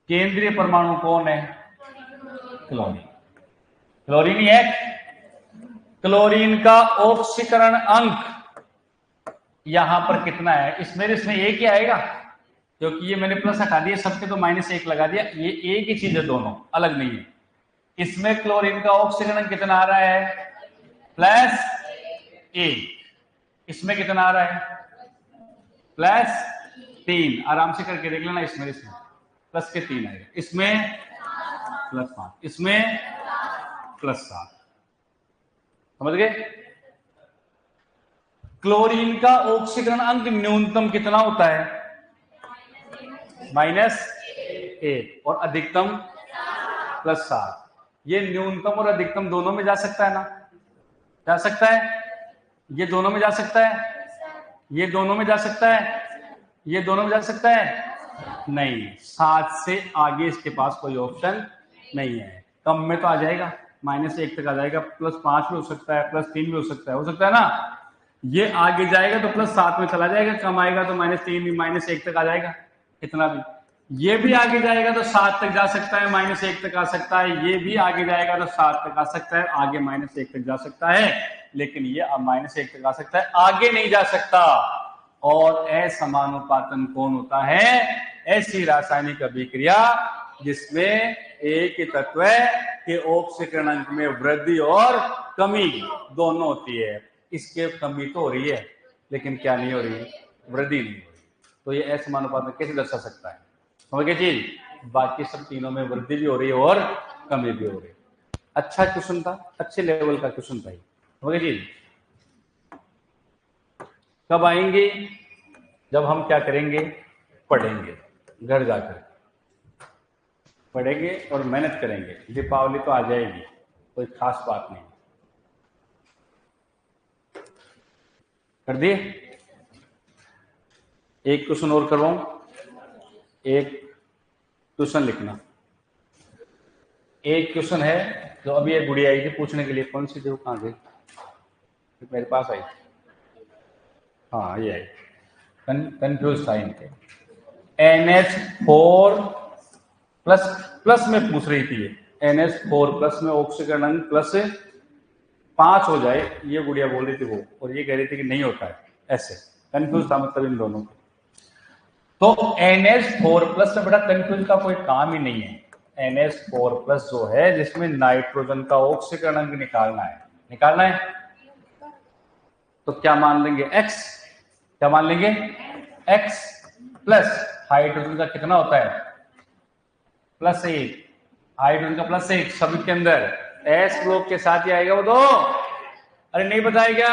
केंद्रीय परमाणु कौन है? क्लोरीन। क्लोरीन ही है। क्लोरीन का ऑक्सीकरण अंक यहां पर कितना है? इसमें एक ही आएगा, क्योंकि ये मैंने प्लस हटा दिया, सबके तो -1 लगा दिया। ये एक ही चीज है, दोनों अलग नहीं है। इसमें क्लोरीन का ऑक्सीकरण अंक कितना आ रहा है? +1। इसमें कितना आ रहा है? +3। आराम से करके देख लेना, इसमें प्लस के 3 आएगा, इसमें +5, इसमें +7। समझ गए? क्लोरीन का ऑक्सीकरण अंक न्यूनतम कितना होता है? -8 और अधिकतम +7। ये न्यूनतम और अधिकतम दोनों में जा सकता है ना? जा सकता है? ये दोनों में जा सकता है? ये दोनों में जा सकता है? ये दोनों में जा सकता है? नहीं, 7 से आगे इसके पास कोई ऑप्शन नहीं है। कम में तो आ जाएगा, -1 तक आ जाएगा, +5 भी हो सकता है, +3 भी हो सकता है ना? ये आगे जाएगा तो +7 में चला जाएगा, कम आएगा तो -3 भी -1 तक आ जाएगा, इतना भी। ये भी आगे जाएगा तो 7 तक जा सकता है, -1 तक आ सकता है। ये भी आगे जाएगा तो 7 तक आ सकता है, आगे -1 तक जा सकता है, लेकिन ये अब -1 तक आ सकता है, आगे नहीं जा सकता। और असमानुपातन कौन होता है? ऐसी रासायनिक अभिक्रिया जिसमें एक ही तत्व के ऑक्सीकरण अंक में वृद्धि और कमी दोनों होती है। इसके कमी तो हो रही है, लेकिन क्या नहीं हो रही? वृद्धि नहीं हो रही। तो ये असमानुपातन कैसे दर्शा सकता है? समझ गए जी? बाकी सब तीनों में वृद्धि भी हो रही है और कमी भी हो रही है। अच्छा क्वेश्चन था, अच्छे लेवल का क्वेश्चन था। समझ गए जी? कब आएंगे? जब हम क्या करेंगे? पढ़ेंगे, घर जाकर पढ़ेंगे और मेहनत करेंगे। दीपावली तो आ जाएगी, कोई खास बात नहीं। कर दिए? एक क्वेश्चन और करवाऊं? एक क्वेश्चन लिखना। एक क्वेश्चन है जो अभी एक गुड़िया आई थी पूछने के लिए। कौन सी थी वो? कहाँ गई? मेरे पास आई। हाँ, ये आई। कंफ्यूज था इनके। NH4 प्लस में पूछ रही थी। NH4 प्लस में ऑक्सीकरण अंक +5 हो जाए, ये गुड़िया बोल रही थी वो, और ये कह रही थी कि नहीं होता है। ऐसे कंफ्यूज था, मतलब इन दोनों को। तो NH4 प्लस में बड़ा कंफ्यूज का कोई काम ही नहीं है। NH4 प्लस जो है, जिसमें नाइट्रोजन का ऑक्सीकरण अंक निकालना है, तो क्या मान लेंगे? X। क्या मान लेंगे? X प्लस हाइड्रोजन का कितना होता है? +1। हाइड्रोजन का +1 सभी के अंदर S ग्रुप के साथ ही आएगा वो दो। अरे नहीं बताएगा?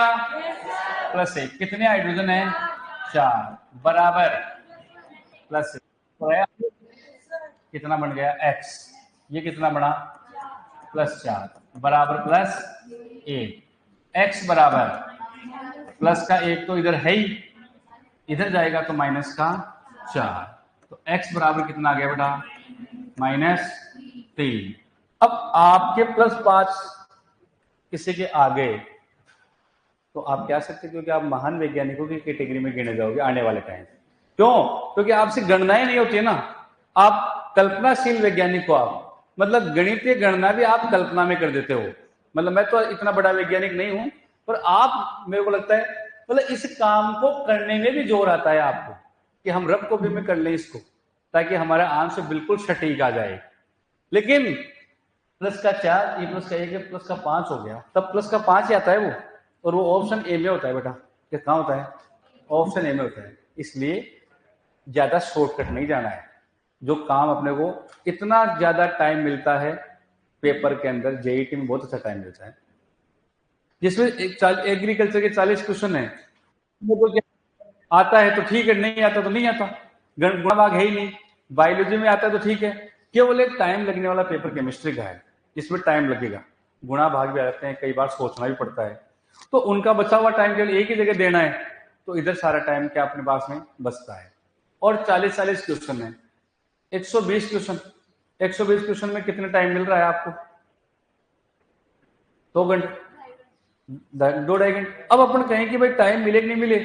+1। कितने हाइड्रोजन है? 4 बराबर +1 तो कितना बन गया? X। ये कितना बना? +4 बराबर +1। X बराबर प्लस का 1 तो इधर है ही, इधर जाएगा तो -4। तो x बराबर कितना आ गया बेटा? -3। अब आपके +5 किसी के आ गए तो आप क्या सकते, क्योंकि आप महान वैज्ञानिकों की कैटेगरी में गिने जाओगे आने वाले टाइम। क्यों? क्योंकि आपसे गणनाएं नहीं होती है ना। आप कल्पनाशील वैज्ञानिक हो। आप मतलब गणितीय गणना भी आप कल्पना में कर देते हो। मतलब मैं तो इतना बड़ा वैज्ञानिक नहीं हूं, पर आप, मेरे को लगता है, मतलब इस काम को करने में भी जोर आता है आपको कि हम रफ कॉपी में कर लें इसको, ताकि हमारा आंसर बिल्कुल सटीक आ जाए। लेकिन +4, ये +1, +5 हो गया, तब +5 ही आता है वो, और वो ऑप्शन ए में होता है बेटा। क्या कहाँ होता है? ऑप्शन ए में होता है। इसलिए ज्यादा शॉर्टकट नहीं जाना है। जो काम अपने को इतना ज्यादा टाइम मिलता है पेपर के अंदर, जेईटी में बहुत अच्छा टाइम मिलता है, जिसमें एग्रीकल्चर के 40 क्वेश्चन है। तो आता है तो ठीक है, नहीं आता तो नहीं आता, गुणा भाग है ही नहीं। बायोलॉजी में आता है तो ठीक है, केवल एक टाइम लगने वाला पेपर केमिस्ट्री का है, जिसमें टाइम लगेगा। गुणा भाग भी आते हैं, कई बार सोचना भी पड़ता है, तो उनका बचा हुआ टाइम केवल एक ही जगह देना है, तो इधर सारा टाइम क्या अपने पास में बचता है। और 40 क्वेश्चन है, 120 क्वेश्चन। 120 क्वेश्चन में कितना टाइम मिल रहा है आपको? 2 घंटे, 2-2.5 घंटे। अब अपन कहें कि भाई टाइम मिले कि नहीं मिले,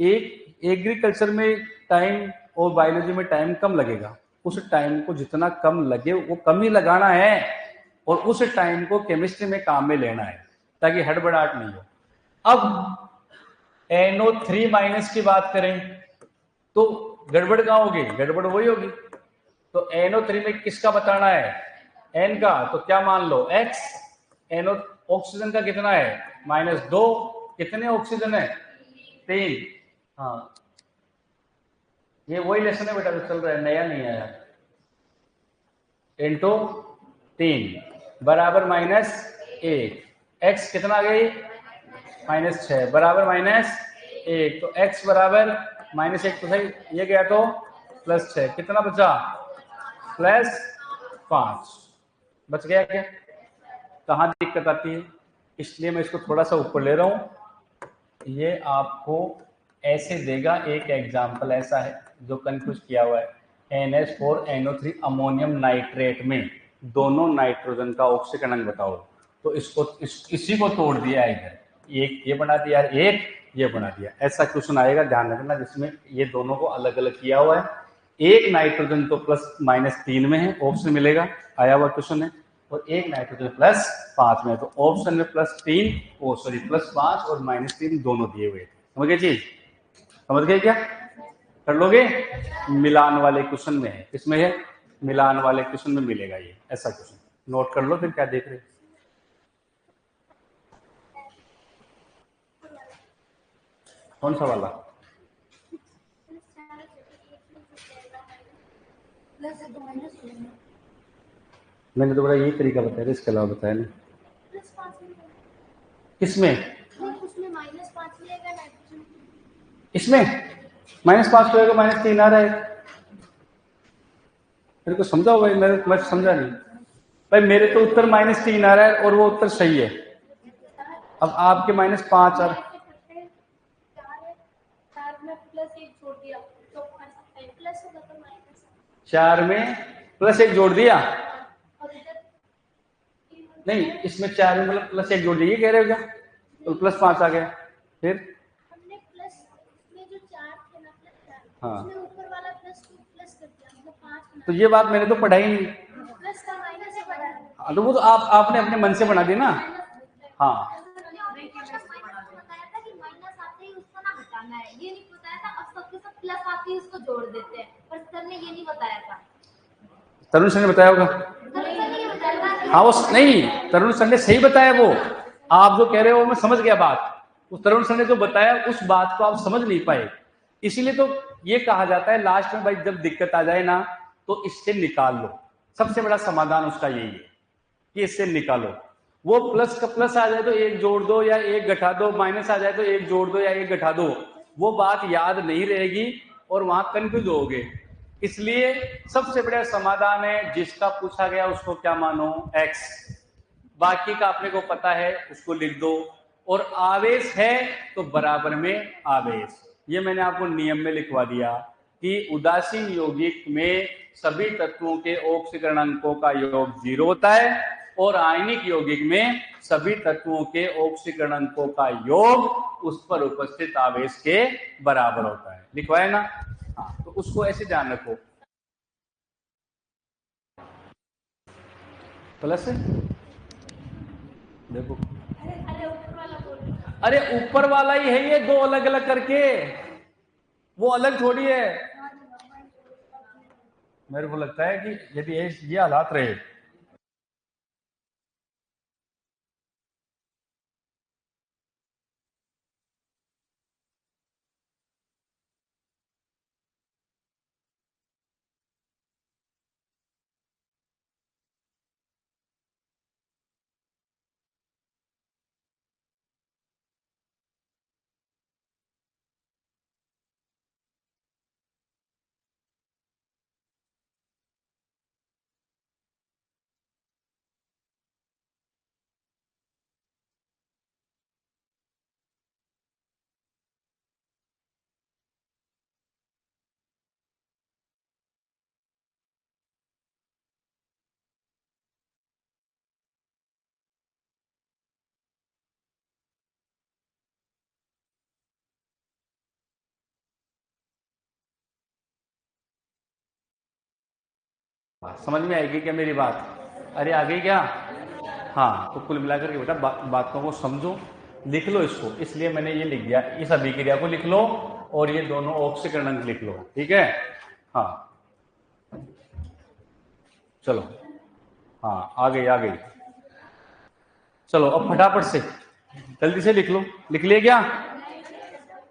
एक एग्रीकल्चर में टाइम और बायोलॉजी में टाइम कम लगेगा। उस टाइम को जितना कम लगे वो कम ही लगाना है, और उस टाइम को केमिस्ट्री में काम में लेना है, ताकि हड़बड़ाहट नहीं हो। अब NO3- की बात करें तो गड़बड़ कहाँ होगी? गड़बड़ वही होगी। तो NO3 में किसका बताना है? N का। तो क्या मान लो? X। NO ऑक्सीजन का कितना है? -2। कितने ऑक्सीजन है? 3। हाँ, ये वही लेसन है बेटा जो चल रहा है, नया नहीं आया। इंटू 3 बराबर -1। X कितना आ गई? -6 बराबर 1, तो x बराबर -1 तो सही, ये गया तो +6, कितना बचा +5, बच गया क्या? कहाँ दिक्कत आती है? इसलिए मैं इसको थोड़ा सा ऊपर ले रहा हूं। ये आपको ऐसे देगा, एक एग्जाम्पल ऐसा है जो कंफ्यूज किया हुआ है। NH4NO3 अमोनियम नाइट्रेट में दोनों नाइट्रोजन का ऑक्सीकरण अंक बताओ। तो इसको इसी को तोड़ दिया है इधर, एक ये बना दिया, एक ये बना दिया। ऐसा क्वेश्चन आएगा, ध्यान रखना, जिसमें ये दोनों को अलग अलग किया हुआ है। एक नाइट्रोजन तो +-3 में है, ऑप्शन मिलेगा, आया हुआ क्वेश्चन है, और एक नाइट्रोजन +5 में। तो ऑप्शन में +5 और -3 दोनों दिए हुए थे। समझ गए चीज? समझ गए क्या? कर लोगे? मिलान वाले क्वेश्चन में है, किसमें है? मिलान वाले क्वेश्चन में मिलेगा ये ऐसा क्वेश्चन, नोट कर लो। फिर क्या देख रहे? कौन सा वाला? मैंने तो बड़ा यही तरीका बताया, इसके अलावा बताया नहीं। किसमें? इसमें -5 होगा, -3 आ रहा है। मेरे को समझाओ भाई, मैं समझा नहीं भाई। मेरे तो उत्तर -3 आ रहा है और वो उत्तर सही है। अब आपके -5 आ रहा है। 4 में +1 जोड़ दिया, नहीं इसमें 4 में मतलब +1 जोड़ दिया, ये कह रहे हो क्या? तो +5 आ गया। फिर हाँ, तो ये बात मैंने तो पढ़ाई नहीं। हाँ, तो वो तो आपने अपने मन से बना दी ना। हाँ, ये नहीं बताया था, अब सबके सब प्लस आती है उसको जोड़ देते हैं, पर सर ने ये नहीं बताया था। तरुण सर ने बताया होगा। हाँ वो नहीं, तरुण सर ने सही बताया। वो आप जो कह रहे हो मैं समझ गया बात। उस तरुण सर ने जो बताया उस बात को आप समझ नहीं पाए, इसीलिए तो ये कहा जाता है लास्ट में भाई जब दिक्कत आ जाए ना तो इससे निकाल लो। सबसे बड़ा समाधान उसका यही है कि इससे निकालो। वो प्लस का प्लस आ जाए तो 1 जोड़ दो या 1 घटा दो, माइनस आ जाए तो 1 जोड़ दो या 1 घटा दो, वो बात याद नहीं रहेगी और वहां कंफ्यूज होगे। इसलिए सबसे बड़ा समाधान है जिसका पूछा गया उसको क्या मानो, x। बाकी का अपने को पता है उसको लिख दो, और आवेश है तो बराबर में आवेश। ये मैंने आपको नियम में लिखवा दिया कि उदासीन यौगिक में सभी तत्वों के ऑक्सीकरण अंकों का योग 0 होता है और आयनिक यौगिक में सभी तत्वों के ऑक्सीकरण अंकों का योग उस पर उपस्थित आवेश के बराबर होता है। लिखवाया ना? हाँ, तो उसको ऐसे ध्यान रखो। प्लस है, देखो अरे ऊपर वाला ही है ये, दो अलग अलग करके, वो अलग थोड़ी है। मेरे को लगता है कि यदि ये हालात रहे समझ में आएगी क्या मेरी बात? अरे आ गई क्या? हाँ, तो कुल मिलाकर के बेटा बातों को समझो, लिख लो इसको। इसलिए मैंने ये लिख दिया, इस अभिक्रिया को लिख लो और ये दोनों ऑक्सीकरण अंक लिख लो, ठीक है? हाँ चलो, हाँ आ गई आ गई। चलो अब फटाफट से जल्दी से लिख लो। लिख लिया क्या?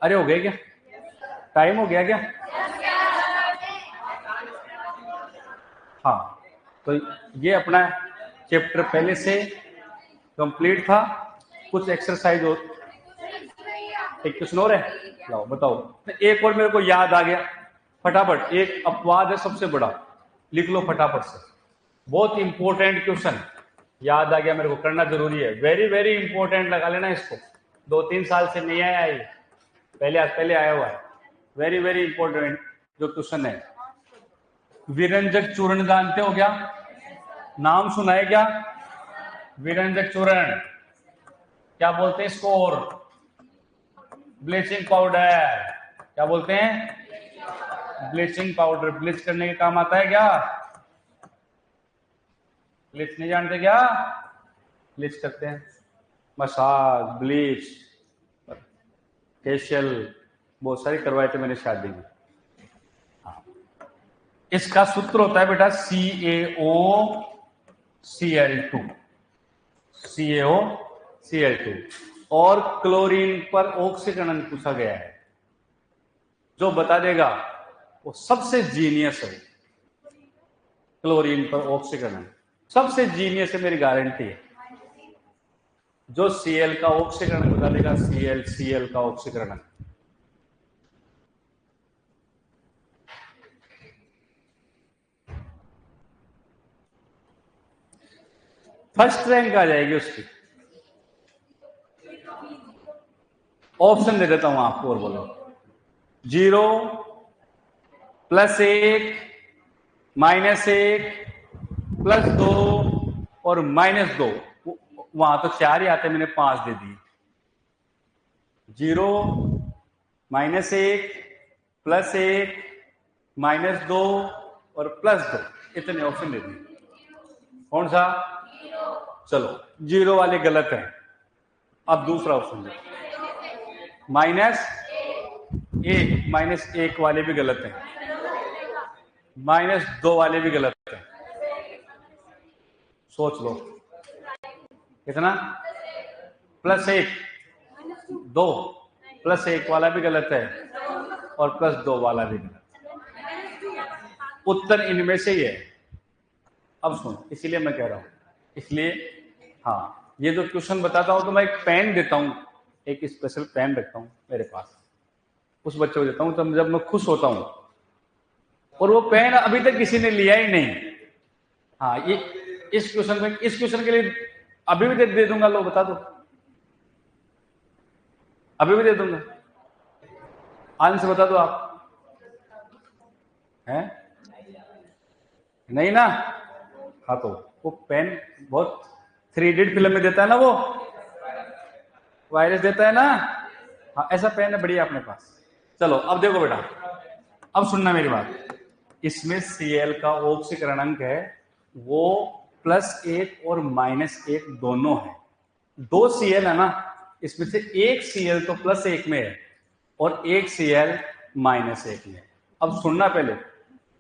अरे हो गया क्या? टाइम हो गया क्या? हाँ, तो ये अपना चैप्टर पहले से कंप्लीट था। कुछ एक्सरसाइज हो, एक क्वेश्चन और है, लाओ बताओ। एक और मेरे को याद आ गया, फटाफट, एक अपवाद है सबसे बड़ा, लिख लो फटाफट से, बहुत इंपॉर्टेंट क्वेश्चन याद आ गया मेरे को, करना जरूरी है, वेरी वेरी इंपॉर्टेंट, लगा लेना इसको, 2-3 साल से नहीं आया ये, पहले आया हुआ है, वेरी वेरी इंपॉर्टेंट जो क्वेश्चन है। विरंजक चूर्ण जानते हो क्या, नाम सुना है क्या, विरंजक चूर्ण क्या बोलते हैं इसको, और ब्लीचिंग पाउडर, क्या बोलते हैं, ब्लीचिंग पाउडर, ब्लीच करने के काम आता है क्या, ब्लीच नहीं जानते क्या, ब्लीच करते हैं, मसाज, ब्लीच, फेशियल, बहुत सारी करवाए थे मैंने शादी में। इसका सूत्र होता है बेटा CaOCl2, CaOCl2, और क्लोरीन पर ऑक्सीकरण पूछा गया है, जो बता देगा वो सबसे जीनियस है, क्लोरीन पर ऑक्सीकरण सबसे जीनियस है, मेरी गारंटी है, जो Cl का ऑक्सीकरण बता देगा, Cl का ऑक्सीकरण। फर्स्ट रैंक आ जाएगी उसकी। ऑप्शन दे देता हूं आपको और बोलो, 0, +1, -1, +2 और -2, वहां तो 4 ही आते, मैंने 5 दे दिए, 0, -1, +1, -2 और +2, इतने ऑप्शन दे दिए, कौन सा, चलो 0 वाले गलत है, अब दूसरा ऑप्शन दे, -1 वाले भी गलत हैं, -2 वाले भी गलत हैं, सोच लो कितना, +1, 2, +1 वाला भी गलत है और +2 वाला भी गलत है, उत्तर इनमें से ही है। अब सुन, इसीलिए मैं कह रहा हूं, इसलिए हाँ, ये जो क्वेश्चन बताता हूं तो मैं एक पेन देता हूं, एक स्पेशल पेन रखता हूं मेरे पास, उस बच्चे को देता हूं तब जब मैं खुश होता हूं, और वो पेन अभी तक किसी ने लिया ही नहीं। हाँ, ये इस क्वेश्चन के लिए अभी भी दे दूंगा, लो बता दो, अभी भी दे दूंगा, आंसर बता दो आप, हैं नहीं ना, हाँ तो वो पेन बहुत 3 इडियट फिल्म में देता है ना, वो वायरस देता है ना, हाँ ऐसा पेन है बढ़िया अपने पास। चलो अब देखो बेटा, अब सुनना मेरी बात, इसमें Cl का ऑक्सीकरण अंक है वो +1 और -1 दोनों है, 2 Cl है ना, इसमें से एक Cl तो +1 में है और एक Cl -1 में। अब सुनना पहले,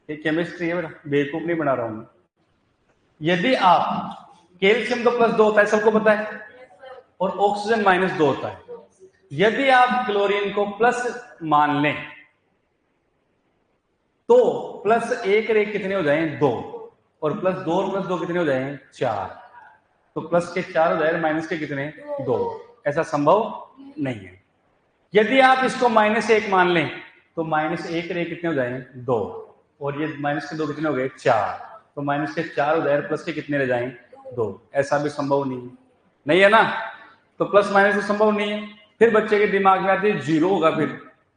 ये केमिस्ट्री है बेटा, बेवकूफ नहीं बना रहा हूं मैं। यदि आप कैल्शियम तो +2 होता है, सबको पता है, और ऑक्सीजन -2 होता है, यदि आप क्लोरीन को प्लस मान लें तो +1 और 1 कितने हो जाएं, 2, और +2 और +2 कितने हो जाएं, 4, तो प्लस के 4 हो जाए, माइनस के कितने, 2, ऐसा संभव नहीं है। यदि आप इसको -1 मान लें तो -1 और 1 कितने हो जाएं, 2, और ये -2 कितने हो गए, 4, तो -4 हो जाए, प्लस के कितने रह जाएं, 2, ऐसा भी संभव नहीं है ना, तो प्लस माइनस तो संभव नहीं है। फिर बच्चे के दिमाग में आती है 0 होगा फिर,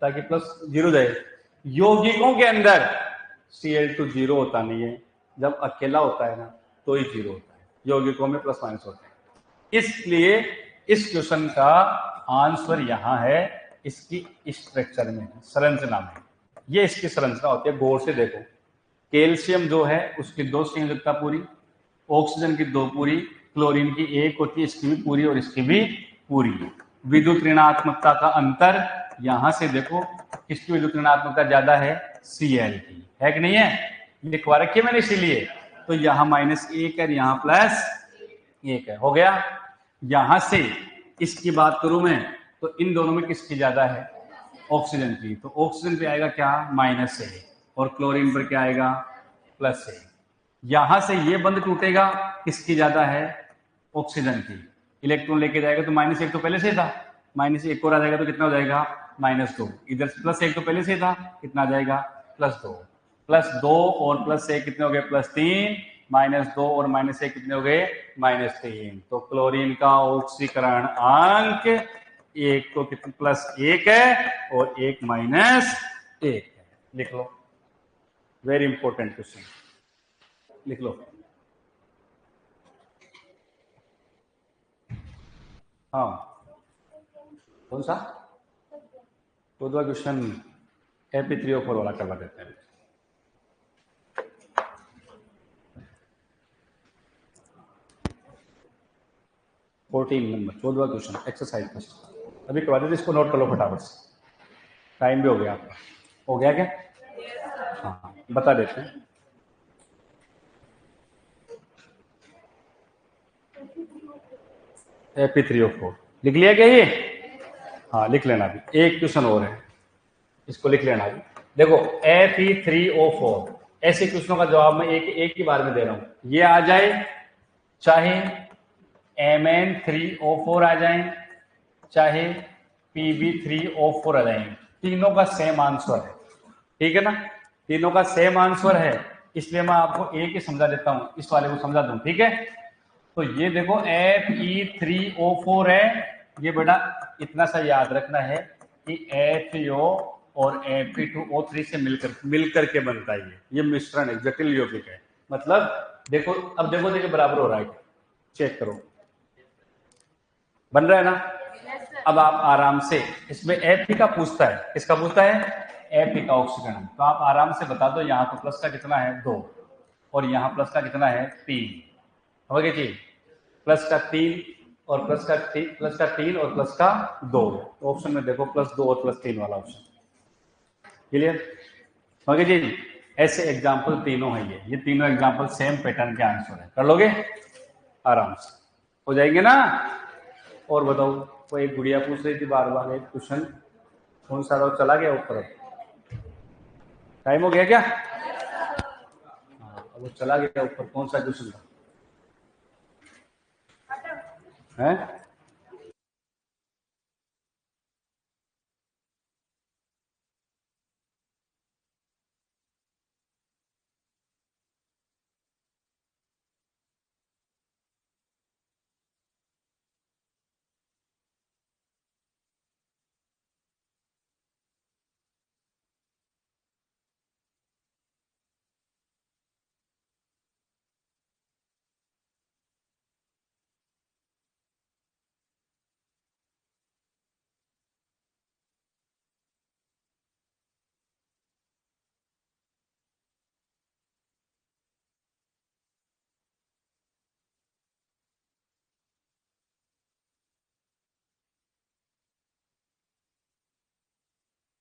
ताकि +0 जाए। यौगिकों के अंदर Cl2 0 होता नहीं है, जब अकेला होता है ना तो ही 0 होता है, यौगिकों में प्लस माइनस होता है। इसलिए इस क्वेश्चन का आंसर यहां है, इसकी स्ट्रक्चर में, संरचना में, ये इसकी संरचना होती है, गौर से देखो, कैल्शियम जो है उसकी 2 संयोजकता पूरी, ऑक्सीजन की 2 पूरी, क्लोरीन की 1 होती है, इसकी भी पूरी और इसकी भी पूरी। विद्युत ऋणात्मकता का अंतर यहां से देखो, किसकी विद्युत ऋणात्मकता ज्यादा है, Cl की, है कि नहीं है, लिखवा रखी है मैंने इसीलिए, तो यहाँ -1 है, यहाँ +1 है, हो गया। यहां से इसकी बात करूं मैं तो इन दोनों में किसकी ज्यादा है, ऑक्सीजन की, तो ऑक्सीजन पे आएगा क्या, -1, और क्लोरीन पर क्या आएगा, +1। यहां से ये बंद टूटेगा, किसकी ज्यादा है, ऑक्सीजन की, इलेक्ट्रॉन लेके जाएगा तो -1 तो पहले से था, -1 और आ जाएगा तो कितना हो जाएगा, -2। इधर +1 तो पहले से था, कितना आ जाएगा, +2। +2 और +1 कितने हो गए, +3। -2 और -1 कितने हो गए, -3। तो क्लोरीन का ऑक्सीकरण अंक एक तो कितने +1 है और एक -1 है। लिख लो, वेरी इंपॉर्टेंट क्वेश्चन, लिख लो। हाँ, कौन सा 14वां क्वेश्चन, Fe3O4 वाला करवा देते हैं। नंबर 14वां क्वेश्चन, एक्सरसाइज फर्स्ट। अभी करवा देते, इसको नोट कर लो फटाफट से, टाइम भी हो गया आपका। हो गया क्या? हाँ, बता देते हैं। Fe3O4 लिख लिया क्या ये? हाँ, लिख लेना। अभी एक क्वेश्चन और है, इसको लिख लेना। अभी देखो, Fe3O4 ऐसे क्वेश्चनों का जवाब मैं एक ही बार में दे रहा हूं। ये आ जाए, चाहे Mn3O4 आ जाए, चाहे Pb3O4 आ जाए, तीनों का सेम आंसर है। ठीक है ना, तीनों का सेम आंसर है, इसलिए मैं आपको एक ही समझा देता हूं, इस वाले को समझा दूं। ठीक है, तो ये देखो Fe3O4 है, ये बेटा इतना सा याद रखना है कि FeO और Fe2O3 से मिलकर के बनता है। ये मिश्रण है, जटिल यौगिक है। मतलब देखो, अब देखो बराबर हो रहा है, चेक करो, बन रहा है ना। अब आप आराम से, इसमें Fe का पूछता है, किसका पूछता है, Fe का ऑक्सीकरण। तो आप आराम से बता दो, यहाँ तो प्लस का कितना है, 2, और यहाँ प्लस का कितना है, 3। हो गया जी, प्लस का 3 और प्लस का 3 और प्लस का 2। ऑप्शन में देखो +2 और +3 वाला ऑप्शन। क्लियर हो गया जी। ऐसे एग्जाम्पल तीनों है, ये तीनों एग्जाम्पल सेम पैटर्न के आंसर है। कर लोगे आराम से, हो जाएंगे ना। और बताओ, कोई एक गुड़िया पूछ रही थी बार बार एक क्वेश्चन, कौन सा रोज चला गया ऊपर, टाइम हो गया क्या? हाँ, वो चला गया ऊपर, कौन सा क्वेश्चन था?